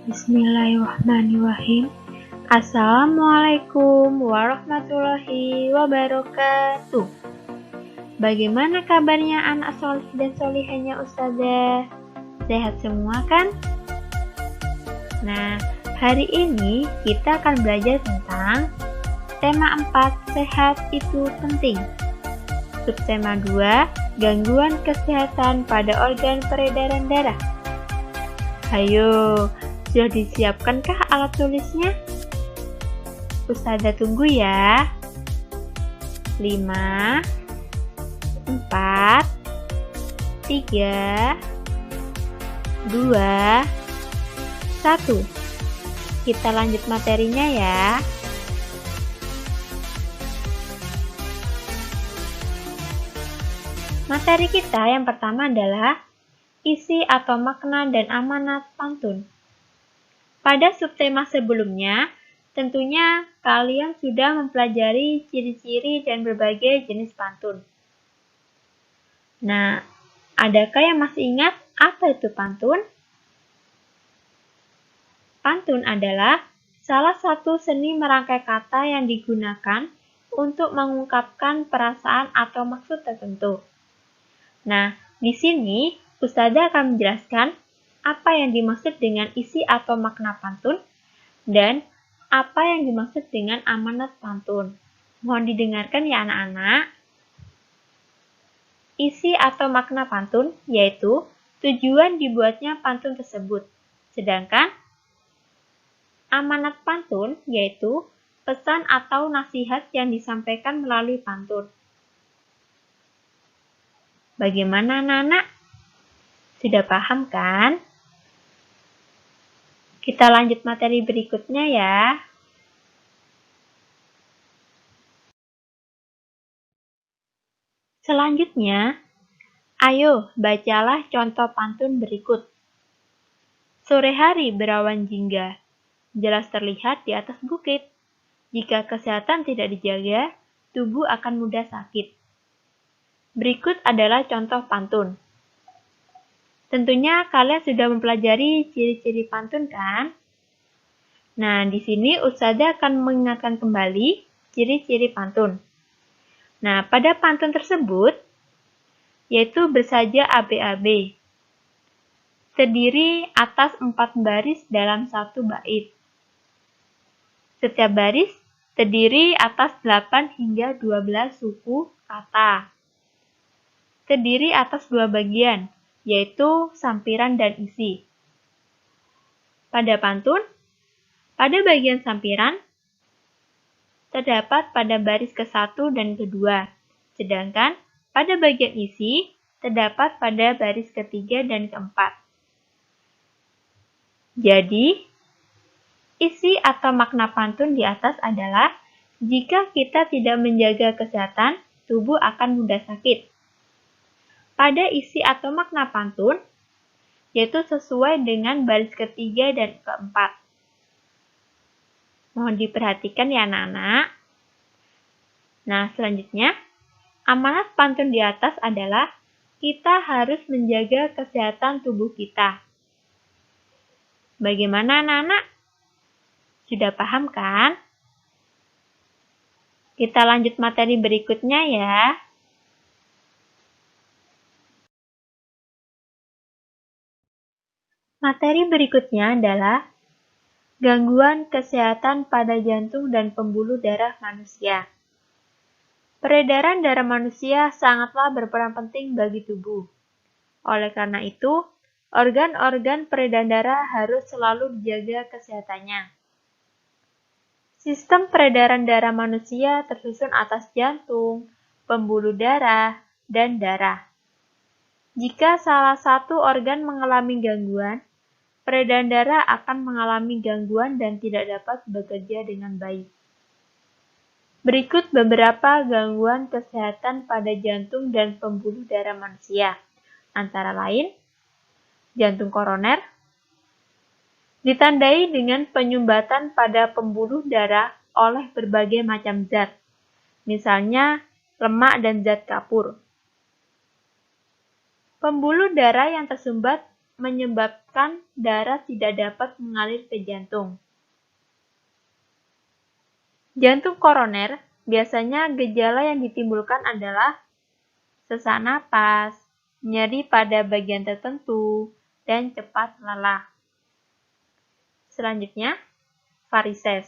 Bismillahirrahmanirrahim. Assalamualaikum warahmatullahi wabarakatuh. Bagaimana kabarnya anak solih dan solihanya Ustazah? Sehat semua kan? Nah, hari ini kita akan belajar tentang tema 4, sehat itu penting. Subtema 2, gangguan kesehatan pada organ peredaran darah. Hayo, sudah disiapkankah alat tulisnya? Ustazah tunggu ya. 5, 4, 3, 2, 1. Kita lanjut materinya ya. Materi kita yang pertama adalah isi atau makna dan amanat pantun. Pada subtema sebelumnya, tentunya kalian sudah mempelajari ciri-ciri dan berbagai jenis pantun. Nah, adakah yang masih ingat apa itu pantun? Pantun adalah salah satu seni merangkai kata yang digunakan untuk mengungkapkan perasaan atau maksud tertentu. Nah, di sini Ustazah akan menjelaskan apa yang dimaksud dengan isi atau makna pantun dan apa yang dimaksud dengan amanat pantun. Mohon didengarkan ya anak-anak. Isi atau makna pantun yaitu tujuan dibuatnya pantun tersebut. Sedangkan amanat pantun yaitu pesan atau nasihat yang disampaikan melalui pantun. Bagaimana anak-anak? Sudah paham kan? Kita lanjut materi berikutnya ya. Selanjutnya, ayo bacalah contoh pantun berikut. Sore hari berawan jingga, jelas terlihat di atas bukit. Jika kesehatan tidak dijaga, tubuh akan mudah sakit. Berikut adalah contoh pantun. Tentunya kalian sudah mempelajari ciri-ciri pantun kan? Nah, di sini Ustazah akan mengingatkan kembali ciri-ciri pantun. Nah, pada pantun tersebut, yaitu bersaja AB-AB. Terdiri atas 4 baris dalam 1 bait. Setiap baris terdiri atas 8 hingga 12 suku kata. Terdiri atas 2 bagian, yaitu sampiran dan isi. Pada pantun, pada bagian sampiran, terdapat pada baris ke-1 dan ke-2, sedangkan pada bagian isi, terdapat pada baris ke-3 dan ke-4. Jadi, isi atau makna pantun di atas adalah, jika kita tidak menjaga kesehatan, tubuh akan mudah sakit. Pada isi atau makna pantun, yaitu sesuai dengan baris ke-3 dan ke-4. Mohon diperhatikan ya anak-anak. Nah, selanjutnya, amanat pantun di atas adalah kita harus menjaga kesehatan tubuh kita. Bagaimana anak-anak? Sudah paham kan? Kita lanjut materi berikutnya ya. Materi berikutnya adalah gangguan kesehatan pada jantung dan pembuluh darah manusia. Peredaran darah manusia sangatlah berperan penting bagi tubuh. Oleh karena itu, organ-organ peredaran darah harus selalu dijaga kesehatannya. Sistem peredaran darah manusia tersusun atas jantung, pembuluh darah, dan darah. Jika salah satu organ mengalami gangguan, peredaran darah akan mengalami gangguan dan tidak dapat bekerja dengan baik. Berikut beberapa gangguan kesehatan pada jantung dan pembuluh darah manusia, antara lain jantung koroner, ditandai dengan penyumbatan pada pembuluh darah oleh berbagai macam zat, misalnya lemak, dan zat kapur. Pembuluh darah yang tersumbat menyebabkan darah tidak dapat mengalir ke jantung. Jantung koroner biasanya gejala yang ditimbulkan adalah sesak napas, nyeri pada bagian tertentu, dan cepat lelah. Selanjutnya, varises.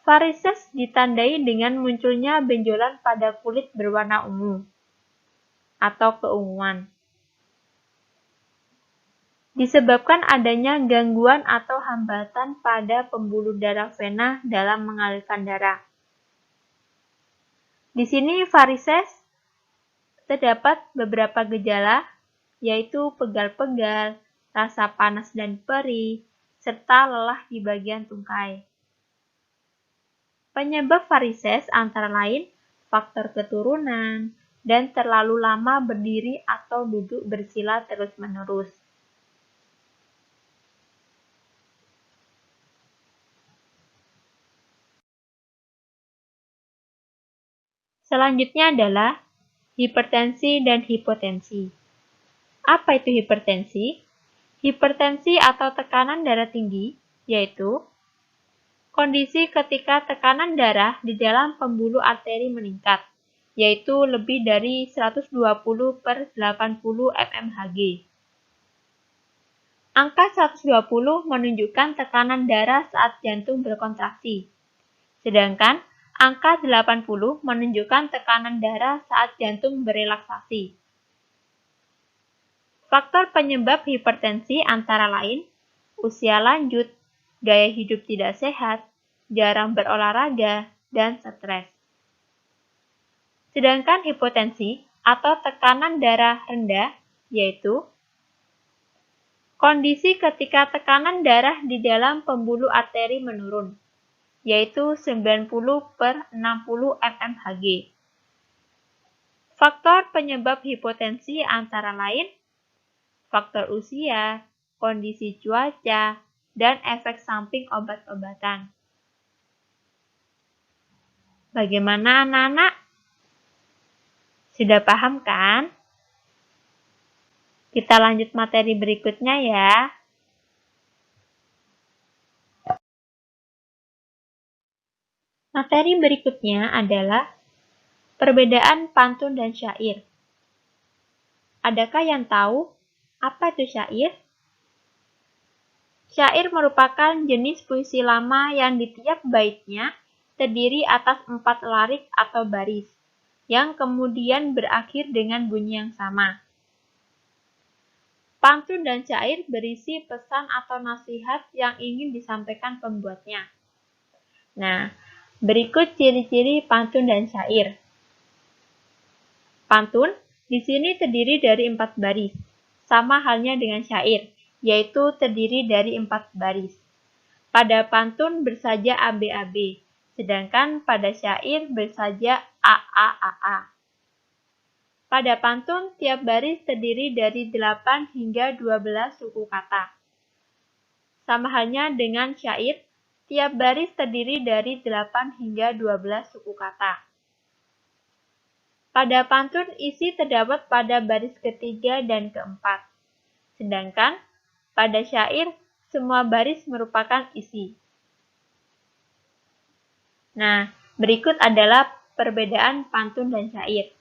Varises ditandai dengan munculnya benjolan pada kulit berwarna ungu atau keunguan. Disebabkan adanya gangguan atau hambatan pada pembuluh darah vena dalam mengalirkan darah. Di sini varises terdapat beberapa gejala, yaitu pegal-pegal, rasa panas dan perih, serta lelah di bagian tungkai. Penyebab varises antara lain faktor keturunan dan terlalu lama berdiri atau duduk bersila terus-menerus. Selanjutnya adalah hipertensi dan hipotensi. Apa itu hipertensi? Hipertensi atau tekanan darah tinggi, yaitu kondisi ketika tekanan darah di dalam pembuluh arteri meningkat, yaitu lebih dari 120/80 mmHg. Angka 120 menunjukkan tekanan darah saat jantung berkontraksi, sedangkan angka 80 menunjukkan tekanan darah saat jantung berelaksasi. Faktor penyebab hipertensi antara lain usia lanjut, gaya hidup tidak sehat, jarang berolahraga, dan stres. Sedangkan hipotensi atau tekanan darah rendah yaitu kondisi ketika tekanan darah di dalam pembuluh arteri menurun, yaitu 90/60 mmHg. Faktor penyebab hipotensi antara lain faktor usia, kondisi cuaca, dan efek samping obat-obatan. Bagaimana anak-anak? Sudah paham kan? Kita lanjut materi berikutnya ya. Materi berikutnya adalah perbedaan pantun dan syair. Adakah yang tahu apa itu syair? Syair merupakan jenis puisi lama yang di tiap baitnya terdiri atas 4 larik atau baris, yang kemudian berakhir dengan bunyi yang sama. Pantun dan syair berisi pesan atau nasihat yang ingin disampaikan pembuatnya. Nah, berikut ciri-ciri pantun dan syair. Pantun di sini terdiri dari 4 baris, sama halnya dengan syair, yaitu terdiri dari 4 baris. Pada pantun bersaja ABAB, sedangkan pada syair bersaja AAAA. Pada pantun, tiap baris terdiri dari 8 hingga 12 suku kata. Sama halnya dengan syair, tiap baris terdiri dari 8 hingga 12 suku kata. Pada pantun, isi terdapat pada baris ketiga dan keempat. Sedangkan pada syair, semua baris merupakan isi. Nah, berikut adalah perbedaan pantun dan syair.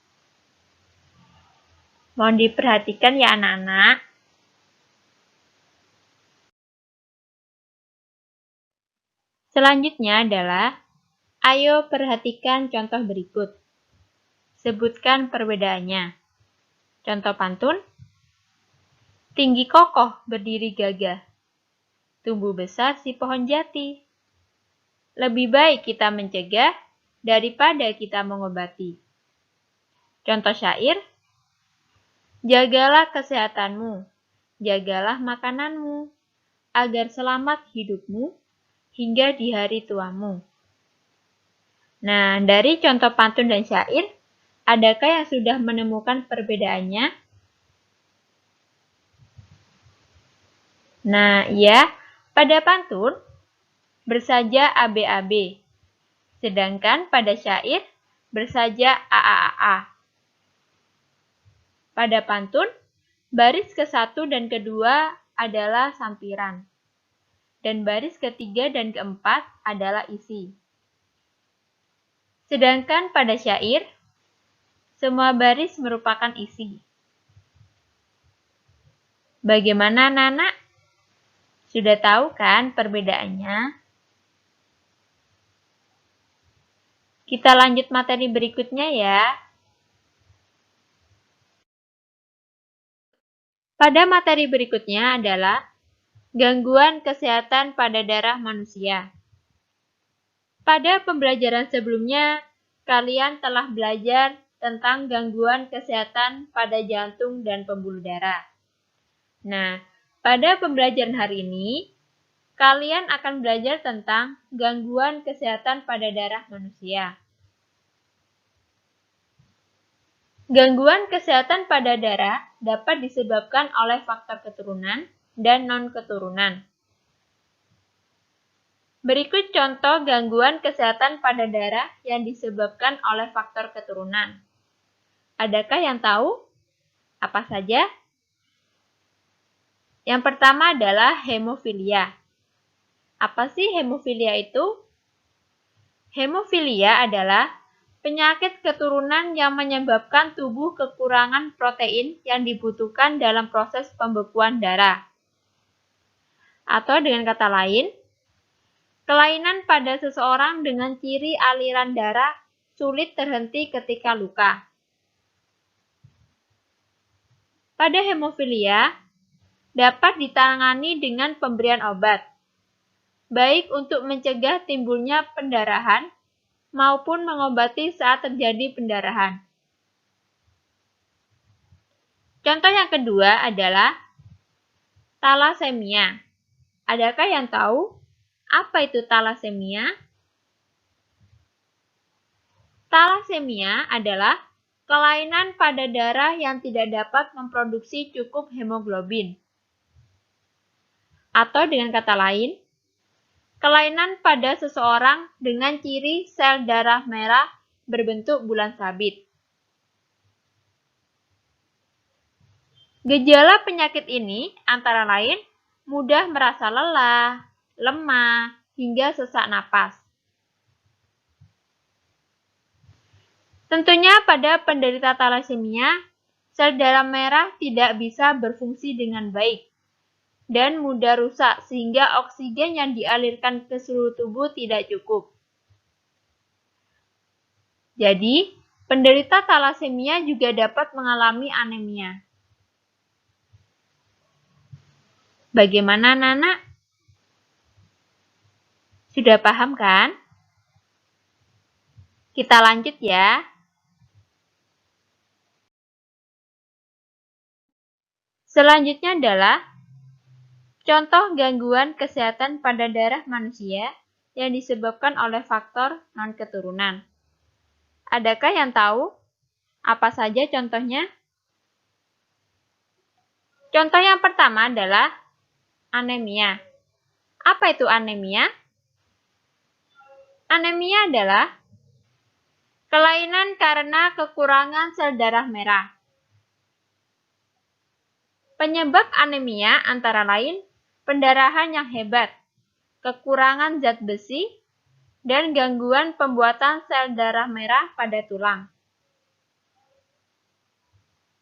Mohon diperhatikan ya anak-anak. Selanjutnya adalah, ayo perhatikan contoh berikut. Sebutkan perbedaannya. Contoh pantun. Tinggi kokoh berdiri gagah. Tumbuh besar si pohon jati. Lebih baik kita mencegah daripada kita mengobati. Contoh syair. Jagalah kesehatanmu, jagalah makananmu, agar selamat hidupmu hingga di hari tuamu. Nah, dari contoh pantun dan syair, adakah yang sudah menemukan perbedaannya? Nah, ya, pada pantun bersaja ABAB, sedangkan pada syair bersaja AAAA. Pada pantun Baris ke-1 dan kedua adalah sampiran, dan baris ketiga dan keempat adalah isi. Sedangkan pada syair, semua baris merupakan isi. Bagaimana, Nana? Sudah tahu kan perbedaannya? Kita lanjut materi berikutnya ya. Pada materi berikutnya adalah gangguan kesehatan pada darah manusia. Pada pembelajaran sebelumnya, kalian telah belajar tentang gangguan kesehatan pada jantung dan pembuluh darah. Nah, pada pembelajaran hari ini, kalian akan belajar tentang gangguan kesehatan pada darah manusia. Gangguan kesehatan pada darah dapat disebabkan oleh faktor keturunan dan non-keturunan. Berikut contoh gangguan kesehatan pada darah yang disebabkan oleh faktor keturunan. Adakah yang tahu? Apa saja? Yang pertama adalah hemofilia. Apa sih hemofilia itu? Hemofilia adalah penyakit keturunan yang menyebabkan tubuh kekurangan protein yang dibutuhkan dalam proses pembekuan darah. Atau dengan kata lain, kelainan pada seseorang dengan ciri aliran darah sulit terhenti ketika luka. Pada hemofilia, dapat ditangani dengan pemberian obat, baik untuk mencegah timbulnya pendarahan maupun mengobati saat terjadi pendarahan. Contoh yang kedua adalah talasemia. Adakah yang tahu apa itu talasemia? Talasemia adalah kelainan pada darah yang tidak dapat memproduksi cukup hemoglobin. Atau dengan kata lain, kelainan pada seseorang dengan ciri sel darah merah berbentuk bulan sabit. Gejala penyakit ini antara lain mudah merasa lelah, lemah, hingga sesak napas. Tentunya pada penderita talasemia, sel darah merah tidak bisa berfungsi dengan baik dan mudah rusak sehingga oksigen yang dialirkan ke seluruh tubuh tidak cukup. Jadi, penderita talasemia juga dapat mengalami anemia. Bagaimana, Nana? Sudah paham kan? Kita lanjut ya. Selanjutnya adalah contoh gangguan kesehatan pada darah manusia yang disebabkan oleh faktor non-keturunan. Adakah yang tahu apa saja contohnya? Contoh yang pertama adalah anemia. Apa itu anemia? Anemia adalah kelainan karena kekurangan sel darah merah. Penyebab anemia antara lain pendarahan yang hebat, kekurangan zat besi, dan gangguan pembuatan sel darah merah pada tulang.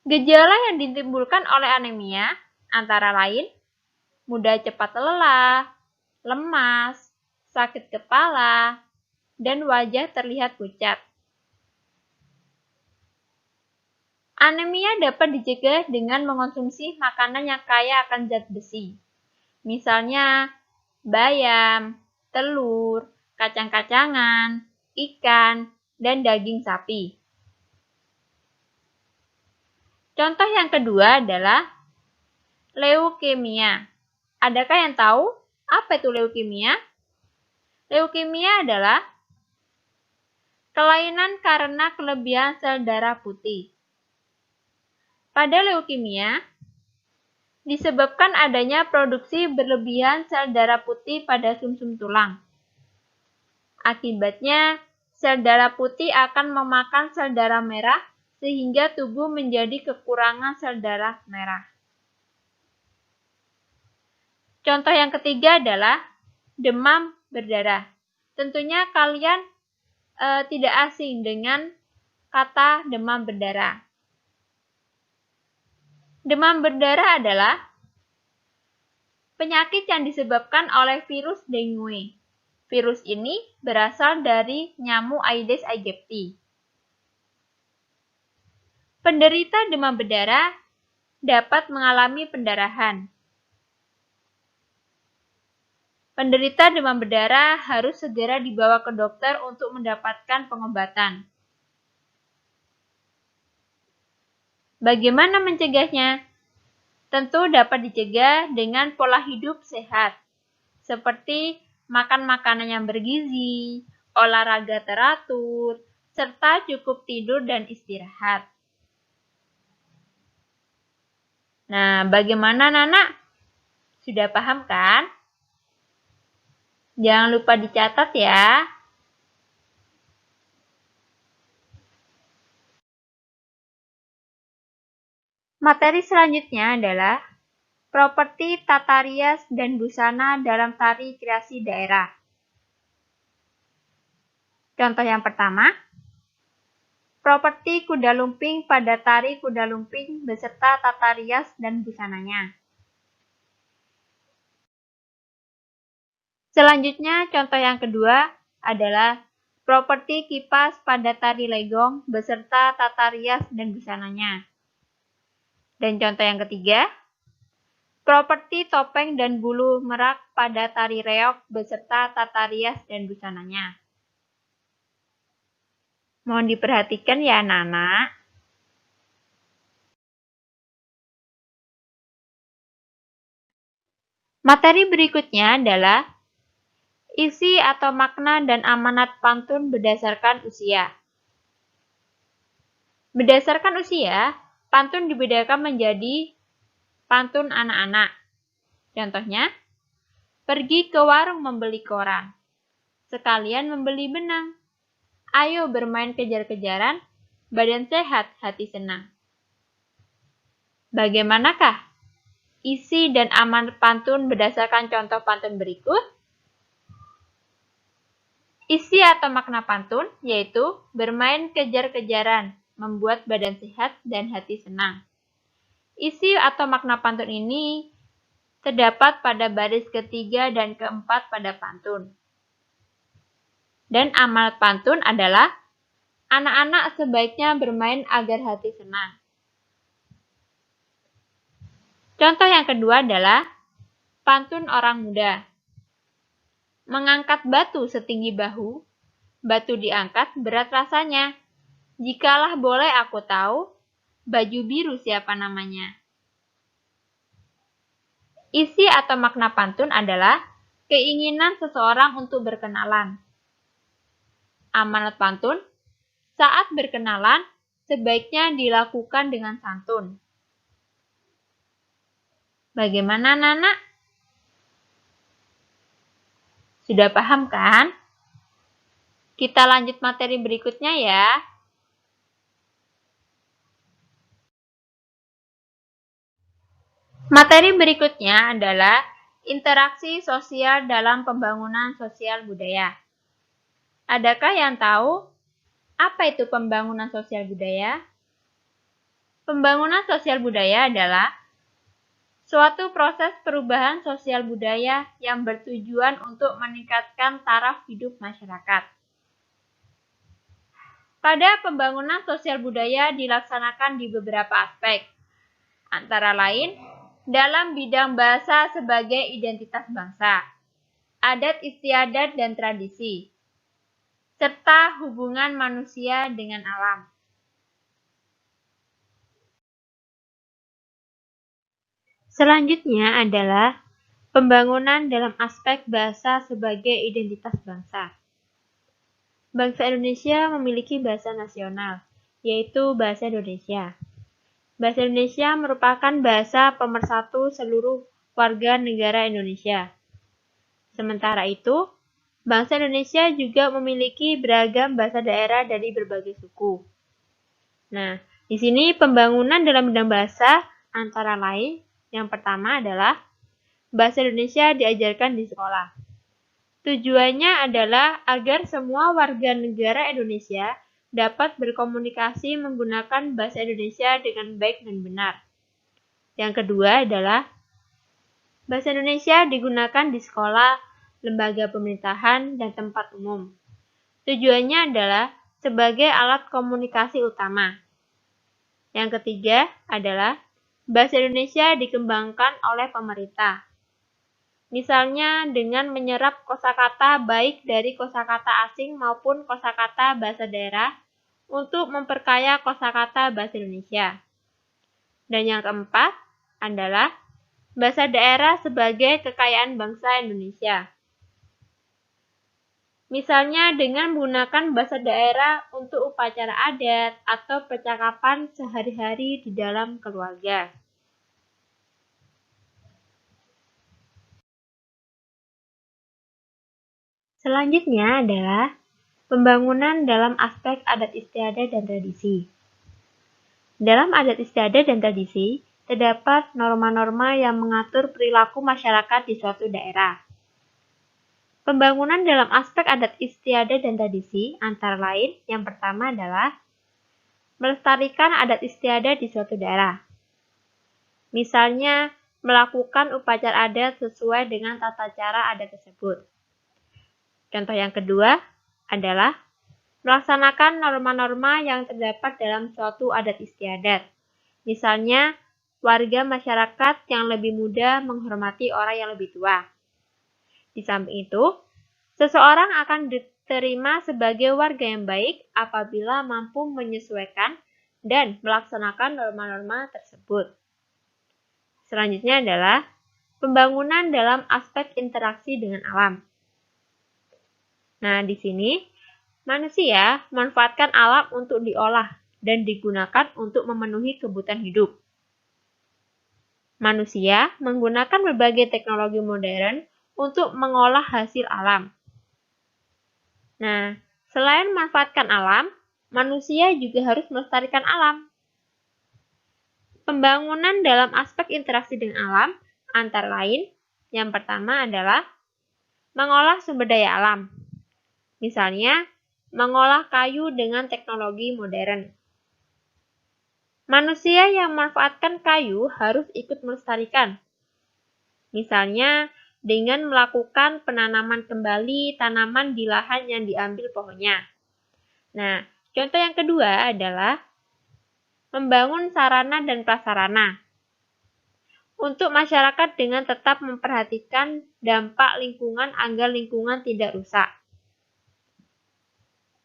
Gejala yang ditimbulkan oleh anemia antara lain mudah cepat lelah, lemas, sakit kepala, dan wajah terlihat pucat. Anemia dapat dicegah dengan mengonsumsi makanan yang kaya akan zat besi. Misalnya bayam, telur, kacang-kacangan, ikan, dan daging sapi. Contoh yang kedua adalah leukemia. Adakah yang tahu apa itu leukemia? Leukemia adalah kelainan karena kelebihan sel darah putih. Pada leukemia, disebabkan adanya produksi berlebihan sel darah putih pada sumsum tulang. Akibatnya, sel darah putih akan memakan sel darah merah sehingga tubuh menjadi kekurangan sel darah merah. Contoh yang ketiga adalah demam berdarah. Tentunya kalian tidak asing dengan kata demam berdarah. Demam berdarah adalah penyakit yang disebabkan oleh virus dengue. Virus ini berasal dari nyamuk Aedes aegypti. Penderita demam berdarah dapat mengalami pendarahan. Penderita demam berdarah harus segera dibawa ke dokter untuk mendapatkan pengobatan. Bagaimana mencegahnya? Tentu dapat dicegah dengan pola hidup sehat, seperti makan makanan yang bergizi, olahraga teratur, serta cukup tidur dan istirahat. Nah, bagaimana Nana? Sudah paham kan? Jangan lupa dicatat ya. Materi selanjutnya adalah properti tata rias dan busana dalam tari kreasi daerah. Contoh yang pertama, properti kuda lumping pada tari kuda lumping beserta tata rias dan busananya. Selanjutnya, contoh yang kedua adalah properti kipas pada tari legong beserta tata rias dan busananya. Dan contoh yang ketiga, properti topeng dan bulu merak pada tari reog beserta tata rias dan busananya. Mohon diperhatikan ya anak-anak. Materi berikutnya adalah isi atau makna dan amanat pantun berdasarkan usia. Berdasarkan usia, pantun dibedakan menjadi pantun anak-anak. Contohnya, pergi ke warung membeli koran. Sekalian membeli benang. Ayo bermain kejar-kejaran, badan sehat, hati senang. Bagaimanakah isi dan amanat pantun berdasarkan contoh pantun berikut? Isi atau makna pantun yaitu bermain kejar-kejaran, membuat badan sehat dan hati senang. Isi atau makna pantun ini terdapat pada baris ketiga dan keempat pada pantun. Dan amanat pantun adalah anak-anak sebaiknya bermain agar hati senang. Contoh yang kedua adalah pantun orang muda. Mengangkat batu setinggi bahu, batu diangkat berat rasanya. Jikalah boleh aku tahu, baju biru siapa namanya. Isi atau makna pantun adalah keinginan seseorang untuk berkenalan. Amanat pantun, saat berkenalan, sebaiknya dilakukan dengan santun. Bagaimana Nana? Sudah paham kan? Kita lanjut materi berikutnya ya. Materi berikutnya adalah interaksi sosial dalam pembangunan sosial budaya. Adakah yang tahu apa itu pembangunan sosial budaya? Pembangunan sosial budaya adalah suatu proses perubahan sosial budaya yang bertujuan untuk meningkatkan taraf hidup masyarakat. Pada pembangunan sosial budaya dilaksanakan di beberapa aspek, antara lain dalam bidang bahasa sebagai identitas bangsa, adat istiadat dan tradisi, serta hubungan manusia dengan alam. Selanjutnya adalah pembangunan dalam aspek bahasa sebagai identitas bangsa. Bangsa Indonesia memiliki bahasa nasional, yaitu Bahasa Indonesia. Bahasa Indonesia merupakan bahasa pemersatu seluruh warga negara Indonesia. Sementara itu, bangsa Indonesia juga memiliki beragam bahasa daerah dari berbagai suku. Nah, di sini pembangunan dalam bidang bahasa antara lain yang pertama adalah bahasa Indonesia diajarkan di sekolah. Tujuannya adalah agar semua warga negara Indonesia dapat berkomunikasi menggunakan bahasa Indonesia dengan baik dan benar. Yang kedua adalah bahasa Indonesia digunakan di sekolah, lembaga pemerintahan, dan tempat umum. Tujuannya adalah sebagai alat komunikasi utama. Yang ketiga adalah bahasa Indonesia dikembangkan oleh pemerintah. Misalnya dengan menyerap kosakata baik dari kosakata asing maupun kosakata bahasa daerah untuk memperkaya kosakata bahasa Indonesia. Dan yang keempat adalah bahasa daerah sebagai kekayaan bangsa Indonesia. Misalnya dengan menggunakan bahasa daerah untuk upacara adat atau percakapan sehari-hari di dalam keluarga. Selanjutnya adalah pembangunan dalam aspek adat istiadat dan tradisi. Dalam adat istiadat dan tradisi, terdapat norma-norma yang mengatur perilaku masyarakat di suatu daerah. Pembangunan dalam aspek adat istiadat dan tradisi antara lain yang pertama adalah melestarikan adat istiadat di suatu daerah. Misalnya, melakukan upacara adat sesuai dengan tata cara adat tersebut. Contoh yang kedua adalah melaksanakan norma-norma yang terdapat dalam suatu adat istiadat. Misalnya, warga masyarakat yang lebih muda menghormati orang yang lebih tua. Di samping itu, seseorang akan diterima sebagai warga yang baik apabila mampu menyesuaikan dan melaksanakan norma-norma tersebut. Selanjutnya adalah pembangunan dalam aspek interaksi dengan alam. Nah, di sini manusia memanfaatkan alam untuk diolah dan digunakan untuk memenuhi kebutuhan hidup. Manusia menggunakan berbagai teknologi modern untuk mengolah hasil alam. Nah, selain memanfaatkan alam, manusia juga harus melestarikan alam. Pembangunan dalam aspek interaksi dengan alam antara lain, yang pertama adalah mengolah sumber daya alam. Misalnya, mengolah kayu dengan teknologi modern. Manusia yang memanfaatkan kayu harus ikut melestarikan. Misalnya, dengan melakukan penanaman kembali tanaman di lahan yang diambil pohonnya. Nah, contoh yang kedua adalah membangun sarana dan prasarana. Untuk masyarakat dengan tetap memperhatikan dampak lingkungan agar lingkungan tidak rusak.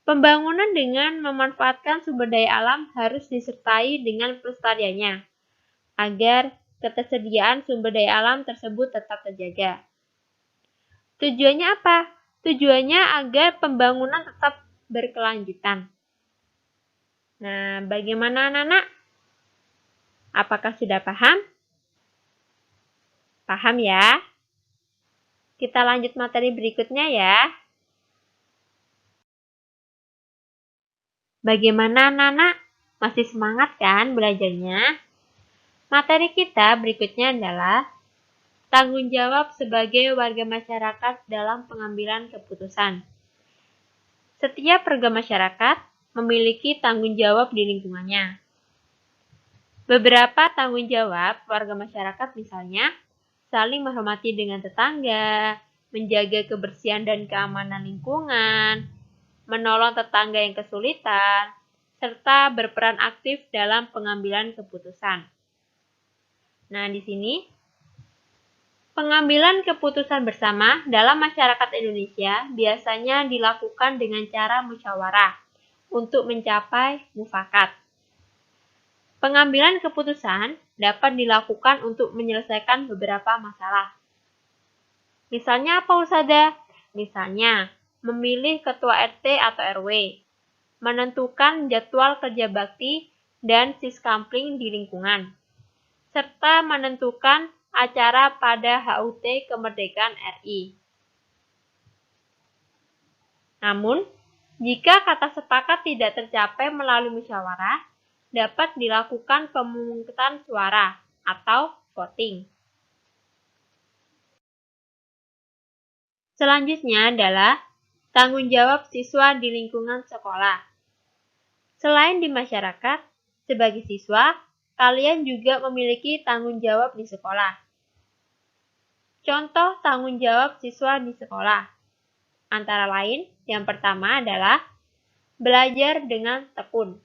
Pembangunan dengan memanfaatkan sumber daya alam harus disertai dengan pelestariannya, agar ketersediaan sumber daya alam tersebut tetap terjaga. Tujuannya apa? Tujuannya agar pembangunan tetap berkelanjutan. Nah, bagaimana anak-anak? Apakah sudah paham? Paham ya? Kita lanjut materi berikutnya ya. Bagaimana anak-anak? Masih semangat kan belajarnya? Materi kita berikutnya adalah tanggung jawab sebagai warga masyarakat dalam pengambilan keputusan. Setiap warga masyarakat memiliki tanggung jawab di lingkungannya. Beberapa tanggung jawab warga masyarakat misalnya saling menghormati dengan tetangga, menjaga kebersihan dan keamanan lingkungan, menolong tetangga yang kesulitan, serta berperan aktif dalam pengambilan keputusan. Nah, di sini pengambilan keputusan bersama dalam masyarakat Indonesia biasanya dilakukan dengan cara musyawarah untuk mencapai mufakat. Pengambilan keputusan dapat dilakukan untuk menyelesaikan beberapa masalah. Misalnya apa, Ustazah? Misalnya, memilih ketua RT atau RW, menentukan jadwal kerja bakti dan siskampling di lingkungan, serta menentukan acara pada HUT Kemerdekaan RI. Namun, jika kata sepakat tidak tercapai melalui musyawarah, dapat dilakukan pemungutan suara atau voting. Selanjutnya adalah tanggung jawab siswa di lingkungan sekolah. Selain di masyarakat, sebagai siswa, kalian juga memiliki tanggung jawab di sekolah. Contoh tanggung jawab siswa di sekolah. Antara lain, yang pertama adalah belajar dengan tekun.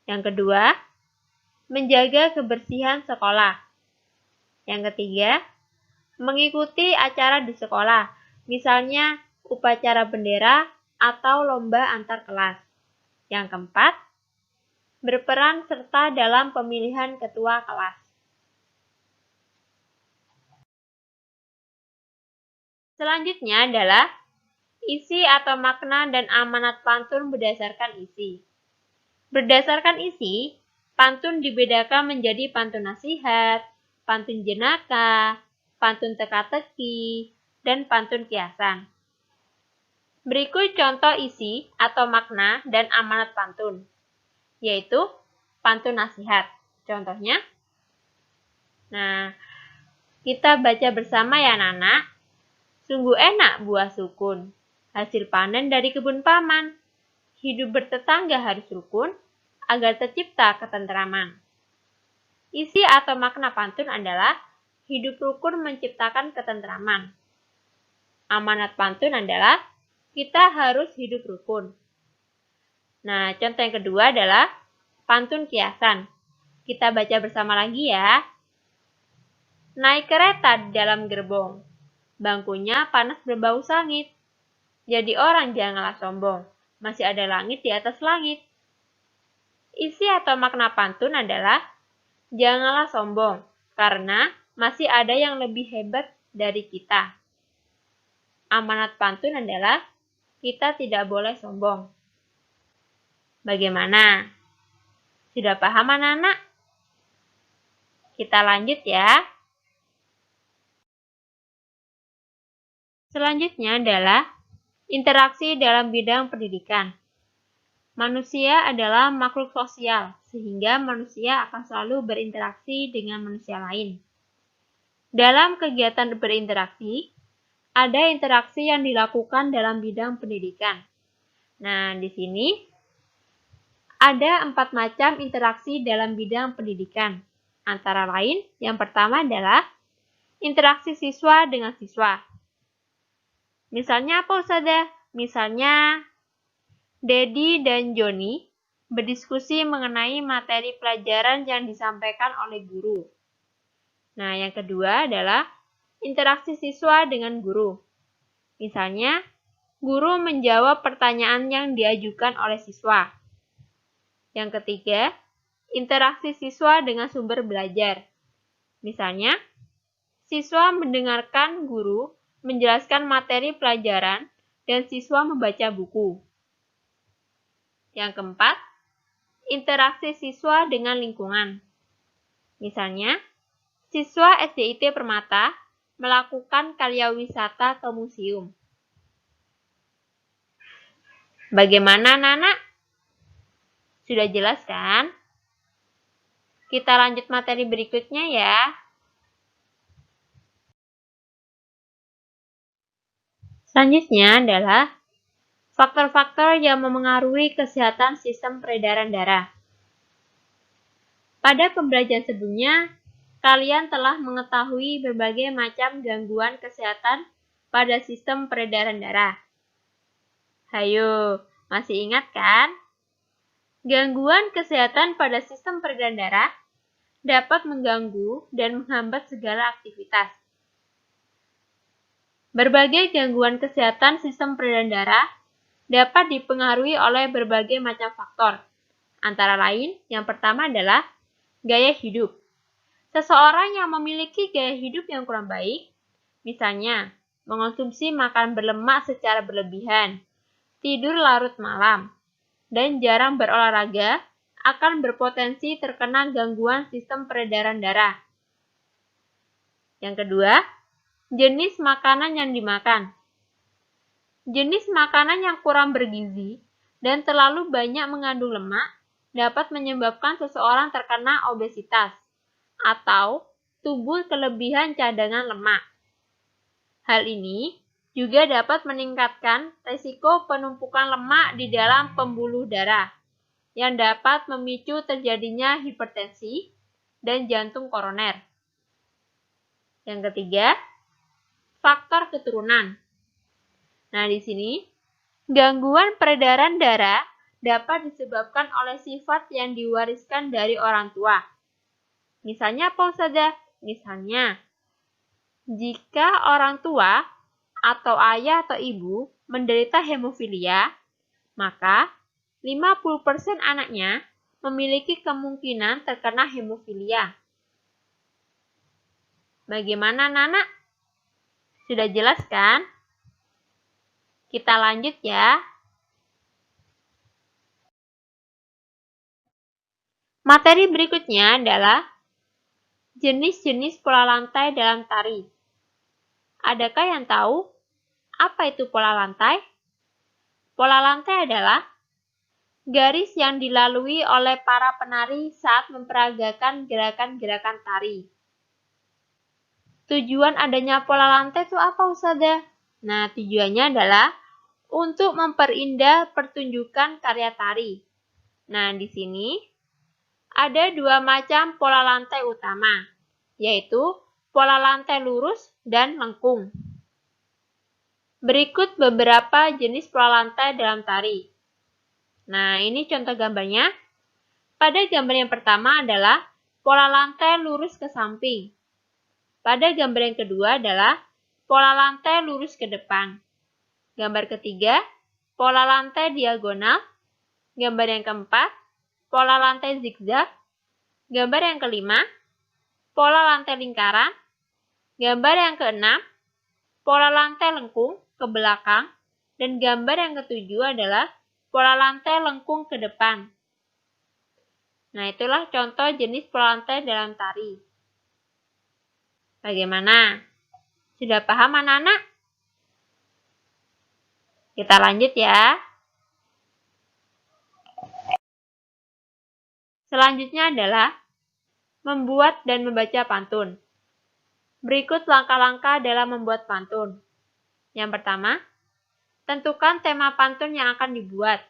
Yang kedua, menjaga kebersihan sekolah. Yang ketiga, mengikuti acara di sekolah, misalnya upacara bendera atau lomba antar kelas. Yang keempat, berperan serta dalam pemilihan ketua kelas. Selanjutnya adalah isi atau makna dan amanat pantun berdasarkan isi. Berdasarkan isi, pantun dibedakan menjadi pantun nasihat, pantun jenaka, pantun teka-teki, dan pantun kiasan. Berikut contoh isi atau makna dan amanat pantun, yaitu pantun nasihat. Contohnya, kita baca bersama ya anak-anak. Sungguh enak buah sukun, hasil panen dari kebun paman. Hidup bertetangga harus rukun, agar tercipta ketentraman. Isi atau makna pantun adalah hidup rukun menciptakan ketentraman. Amanat pantun adalah kita harus hidup rukun. Contoh yang kedua adalah pantun kiasan. Kita baca bersama lagi ya. Naik kereta di dalam gerbong. Bangkunya panas berbau sangit. Jadi orang janganlah sombong. Masih ada langit di atas langit. Isi atau makna pantun adalah janganlah sombong, karena masih ada yang lebih hebat dari kita. Amanat pantun adalah kita tidak boleh sombong. Bagaimana? Sudah paham anak-anak? Kita lanjut ya. Selanjutnya adalah interaksi dalam bidang pendidikan. Manusia adalah makhluk sosial, sehingga manusia akan selalu berinteraksi dengan manusia lain. Dalam kegiatan berinteraksi, ada interaksi yang dilakukan dalam bidang pendidikan. Di sini ada 4 macam interaksi dalam bidang pendidikan. Antara lain, yang pertama adalah interaksi siswa dengan siswa. Misalnya apa, Ustazah? Misalnya, Dedi dan Joni berdiskusi mengenai materi pelajaran yang disampaikan oleh guru. Yang kedua adalah interaksi siswa dengan guru. Misalnya, guru menjawab pertanyaan yang diajukan oleh siswa. Yang ketiga, interaksi siswa dengan sumber belajar. Misalnya, siswa mendengarkan guru menjelaskan materi pelajaran dan siswa membaca buku. Yang keempat, interaksi siswa dengan lingkungan. Misalnya, siswa SDIT Permata melakukan karya wisata ke museum. Bagaimana anak-anak? Sudah jelas kan? Kita lanjut materi berikutnya ya. Selanjutnya adalah faktor-faktor yang memengaruhi kesehatan sistem peredaran darah. Pada pembelajaran sebelumnya, kalian telah mengetahui berbagai macam gangguan kesehatan pada sistem peredaran darah. Hayo, masih ingat kan? Gangguan kesehatan pada sistem peredaran darah dapat mengganggu dan menghambat segala aktivitas. Berbagai gangguan kesehatan sistem peredaran darah dapat dipengaruhi oleh berbagai macam faktor. Antara lain, yang pertama adalah gaya hidup. Seseorang yang memiliki gaya hidup yang kurang baik, misalnya mengonsumsi makanan berlemak secara berlebihan, tidur larut malam, dan jarang berolahraga, akan berpotensi terkena gangguan sistem peredaran darah. Yang kedua, jenis makanan yang dimakan. Jenis makanan yang kurang bergizi dan terlalu banyak mengandung lemak dapat menyebabkan seseorang terkena obesitas atau tubuh kelebihan cadangan lemak. Hal ini juga dapat meningkatkan risiko penumpukan lemak di dalam pembuluh darah yang dapat memicu terjadinya hipertensi dan jantung koroner. Yang ketiga, faktor keturunan. Nah, di sini gangguan peredaran darah dapat disebabkan oleh sifat yang diwariskan dari orang tua. Misalnya apa, Ustazah? Misalnya, jika orang tua atau ayah atau ibu menderita hemofilia, maka 50% anaknya memiliki kemungkinan terkena hemofilia. Bagaimana, Nana? Sudah jelas kan? Kita lanjut ya. Materi berikutnya adalah jenis-jenis pola lantai dalam tari. Adakah yang tahu apa itu pola lantai? Pola lantai adalah garis yang dilalui oleh para penari saat memperagakan gerakan-gerakan tari. Tujuan adanya pola lantai itu apa, Ustazah? Nah, tujuannya adalah untuk memperindah pertunjukan karya tari. Nah, di sini ada dua macam pola lantai utama, yaitu pola lantai lurus dan lengkung. Berikut beberapa jenis pola lantai dalam tari. Nah, ini contoh gambarnya. Pada gambar yang pertama adalah pola lantai lurus ke samping. Pada gambar yang kedua adalah pola lantai lurus ke depan. Gambar ketiga, pola lantai diagonal. Gambar yang keempat, pola lantai zigzag. Gambar yang kelima, pola lantai lingkaran. Gambar yang keenam, pola lantai lengkung ke belakang. Dan gambar yang ketujuh adalah pola lantai lengkung ke depan. Nah, itulah contoh jenis pola lantai dalam tari. Bagaimana? Sudah paham, anak-anak? Kita lanjut ya. Selanjutnya adalah membuat dan membaca pantun. Berikut langkah-langkah dalam membuat pantun. Yang pertama, tentukan tema pantun yang akan dibuat.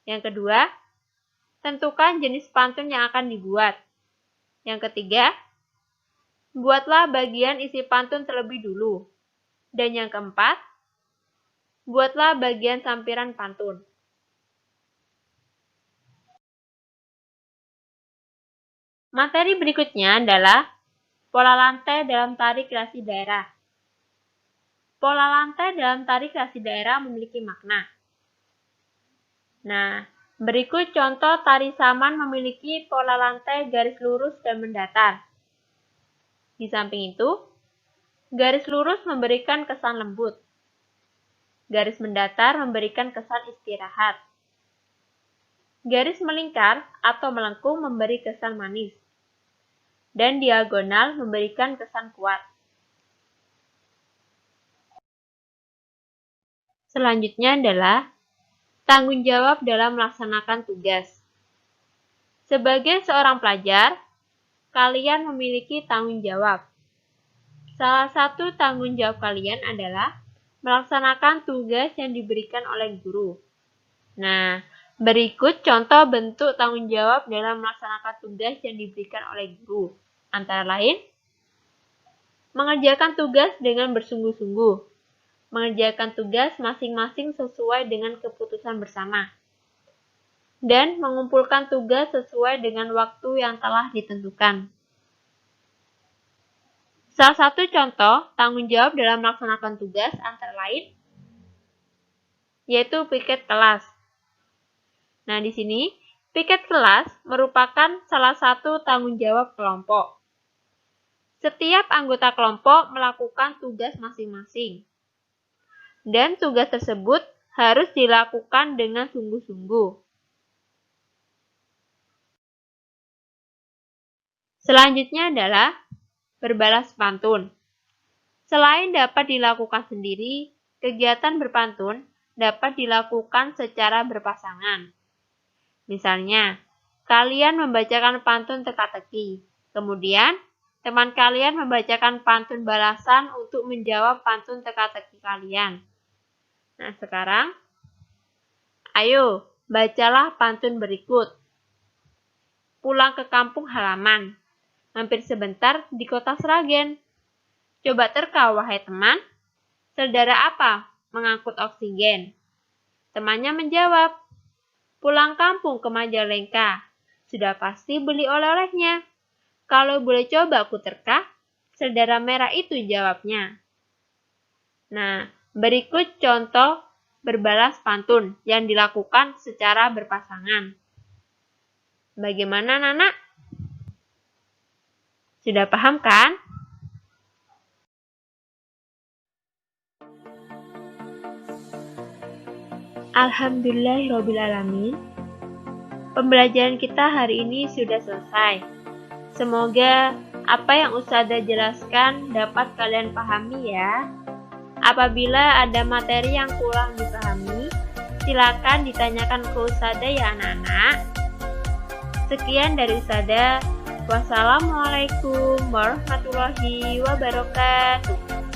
Yang kedua, tentukan jenis pantun yang akan dibuat. Yang ketiga, buatlah bagian isi pantun terlebih dulu. Dan yang keempat, buatlah bagian sampiran pantun. Materi berikutnya adalah pola lantai dalam tari kreasi daerah. Pola lantai dalam tari kreasi daerah memiliki makna. Nah, berikut contoh tari saman memiliki pola lantai garis lurus dan mendatar. Di samping itu, garis lurus memberikan kesan lembut. Garis mendatar memberikan kesan istirahat. Garis melingkar atau melengkung memberi kesan manis. Dan diagonal memberikan kesan kuat. Selanjutnya adalah tanggung jawab dalam melaksanakan tugas. Sebagai seorang pelajar, kalian memiliki tanggung jawab. Salah satu tanggung jawab kalian adalah melaksanakan tugas yang diberikan oleh guru. Nah, berikut contoh bentuk tanggung jawab dalam melaksanakan tugas yang diberikan oleh guru. Antara lain, mengerjakan tugas dengan bersungguh-sungguh, mengerjakan tugas masing-masing sesuai dengan keputusan bersama, dan mengumpulkan tugas sesuai dengan waktu yang telah ditentukan. Salah satu contoh tanggung jawab dalam melaksanakan tugas antara lain yaitu piket kelas. Nah, di sini piket kelas merupakan salah satu tanggung jawab kelompok. Setiap anggota kelompok melakukan tugas masing-masing. Dan tugas tersebut harus dilakukan dengan sungguh-sungguh. Selanjutnya adalah berbalas pantun. Selain dapat dilakukan sendiri, kegiatan berpantun dapat dilakukan secara berpasangan. Misalnya, kalian membacakan pantun teka-teki, kemudian Teman kalian membacakan pantun balasan untuk menjawab pantun teka-teki kalian. Nah, sekarang, ayo, bacalah pantun berikut. Pulang ke kampung halaman, mampir sebentar di kota Sragen. Coba terka, wahai teman, saudara apa mengangkut oksigen? Temannya menjawab, pulang kampung ke Majalengka, sudah pasti beli oleh-olehnya. Kalau boleh coba ku terka, saudara merah itu jawabnya. Nah, berikut contoh berbalas pantun yang dilakukan secara berpasangan. Bagaimana, Nana? Sudah paham kan? Alhamdulillahirrabbilalamin. Pembelajaran kita hari ini sudah selesai. Semoga apa yang Ustazah jelaskan dapat kalian pahami ya. Apabila ada materi yang kurang dipahami, silakan ditanyakan ke Ustazah ya anak-anak. Sekian dari Ustazah. Wassalamualaikum warahmatullahi wabarakatuh.